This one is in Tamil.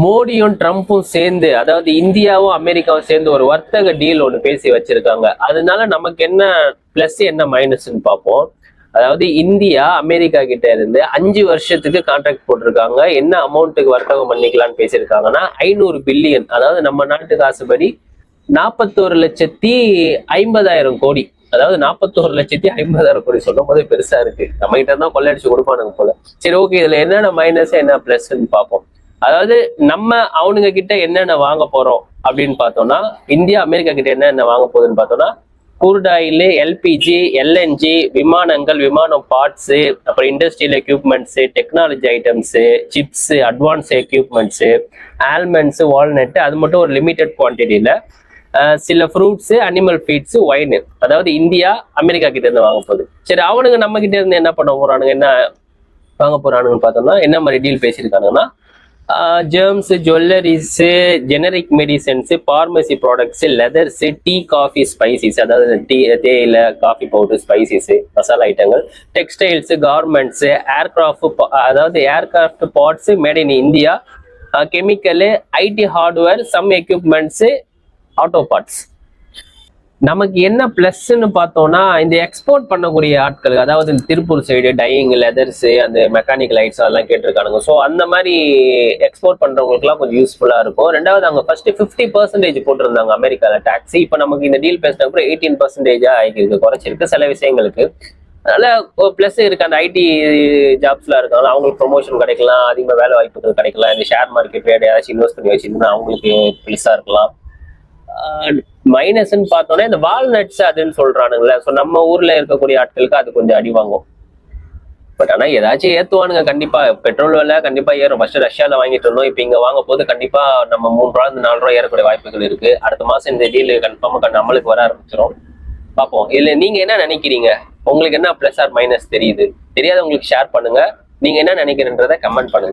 மோடியும் ட்ரம்ப்பும் சேர்ந்து, அதாவது இந்தியாவும் அமெரிக்காவும் சேர்ந்து ஒரு வர்த்தக டீல் ஒன்று பேசி வச்சிருக்காங்க. அதனால நமக்கு என்ன பிளஸ் என்ன மைனஸ்ன்னு பார்ப்போம். அதாவது இந்தியா அமெரிக்கா கிட்ட இருந்து 5 வருஷத்துக்கு கான்ட்ராக்ட் போட்டிருக்காங்க. என்ன அமௌண்ட்டுக்கு வர்த்தகம் பண்ணிக்கலாம்னு பேசியிருக்காங்கன்னா 500 பில்லியன், அதாவது நம்ம நாட்டு காசுபடி 41,50,000 கோடி. அதாவது 41,50,000 கோடி சொல்லும் போது பெருசா இருக்கு. நம்ம கிட்ட தான் கொள்ளையடிச்சு கொடுப்பானுங்க போல. சரி, ஓகே, இதுல என்னென்ன மைனஸ் என்ன பிளஸ்ன்னு பார்ப்போம். அதாவது நம்ம அவனுங்க கிட்ட என்னென்ன வாங்க போறோம் அப்படின்னு பார்த்தோம்னா, இந்தியா அமெரிக்கா கிட்ட என்னென்ன வாங்க போகுதுன்னு பார்த்தோம்னா, குரூட் ஆயில், எல்பிஜி, எல்என்ஜி, விமானங்கள், விமானம் பார்ட்ஸு, அப்புறம் industrial equipments, technology items, chips, advance equipments, almonds, walnut, அது மட்டும் ஒரு லிமிடெட் குவான்டிட்டியில, சில ஃப்ரூட்ஸு, அனிமல் ஃபீட்ஸு, ஒயின். அதாவது இந்தியா அமெரிக்கா கிட்ட இருந்து வாங்க போகுது. சரி, அவனுங்க நம்ம கிட்ட இருந்து என்ன பண்ண போறானுங்க, என்ன வாங்க போறானுங்கன்னு பார்த்தோம்னா, என்ன மாதிரி டீல் பேசியிருக்காங்கன்னா, gems, jewelleries, generic medicines, pharmacy products, leathers, tea, coffee, spices, அதாவது டீ, தேயில, காஃபி பவுடர், ஸ்பைசிஸு, மசாலா ஐட்டங்கள், டெக்ஸ்டைல்ஸு, கார்மெண்ட்ஸு, ஏர்கிராஃப்ட், அதாவது aircraft parts made in India, chemical, IT hardware, some equipments, auto parts. நமக்கு என்ன பிளஸ்ன்னு பார்த்தோம்னா, இந்த எக்ஸ்போர்ட் பண்ணக்கூடிய ஆட்கள், அதாவது இந்த திருப்பூர் சைடு டையிங், லெதர்ஸ், அந்த மெக்கானிக்கல் லைட்ஸ் அதெல்லாம் கேட்டிருக்கானுங்க. ஸோ அந்த மாதிரி எக்ஸ்போர்ட் பண்றவங்களுக்குலாம் கொஞ்சம் யூஸ்ஃபுல்லா இருக்கும். ரெண்டாவது, அவங்க ஃபர்ஸ்ட் 50% போட்டிருந்தாங்க அமெரிக்கால டாக்ஸ். இப்போ நமக்கு இந்த டீல் பேசினா கூட 18% ஆகிருக்கு, குறைச்சிருக்கு சில விஷயங்களுக்கு. அதனால பிளஸ் இருக்கு. அந்த ஐடி ஜாப்ஸ்ல இருக்காங்க, அவங்களுக்கு ப்ரொமோஷன் கிடைக்கலாம், அதிகமாக வேலை வாய்ப்புகள் கிடைக்கலாம். இந்த ஷேர் மார்க்கெட் ஏதாச்சும் இன்வெஸ்ட் பண்ணி வச்சிருந்தா அவங்களுக்கு பிளஸ்ஸா இருக்கலாம். மைனஸ்ன்னு பார்த்தோன்னா, இந்த வால்நட்ஸ் அதுன்னு சொல்றானுங்களே, ஸோ நம்ம ஊர்ல இருக்கக்கூடிய ஆட்களுக்கு அது கொஞ்சம் அடி வாங்கும். பட் ஆனா ஏதாச்சும் ஏத்துவானுங்க கண்டிப்பா. பெட்ரோல் விலை கண்டிப்பா ஏறும். ஃபர்ஸ்ட் ரஷ்யால வாங்கிட்டு இருந்தோம், இப்போ இங்க வாங்க போது கண்டிப்பா நம்ம 3 ரூபா 4 ரூபா ஏறக்கூடிய வாய்ப்புகள் இருக்கு. அடுத்த மாசம் இந்த டீல் கன்ஃபார்மா நம்மளுக்கு வர ஆரம்பிச்சிடும். பார்ப்போம். இதுல நீங்க என்ன நினைக்கிறீங்க? உங்களுக்கு என்ன பிளஸ் ஆர் மைனஸ் தெரியுது? தெரியாத உங்களுக்கு ஷேர் பண்ணுங்க. நீங்க என்ன நினைக்கிறன்றதை கமெண்ட் பண்ணுங்க.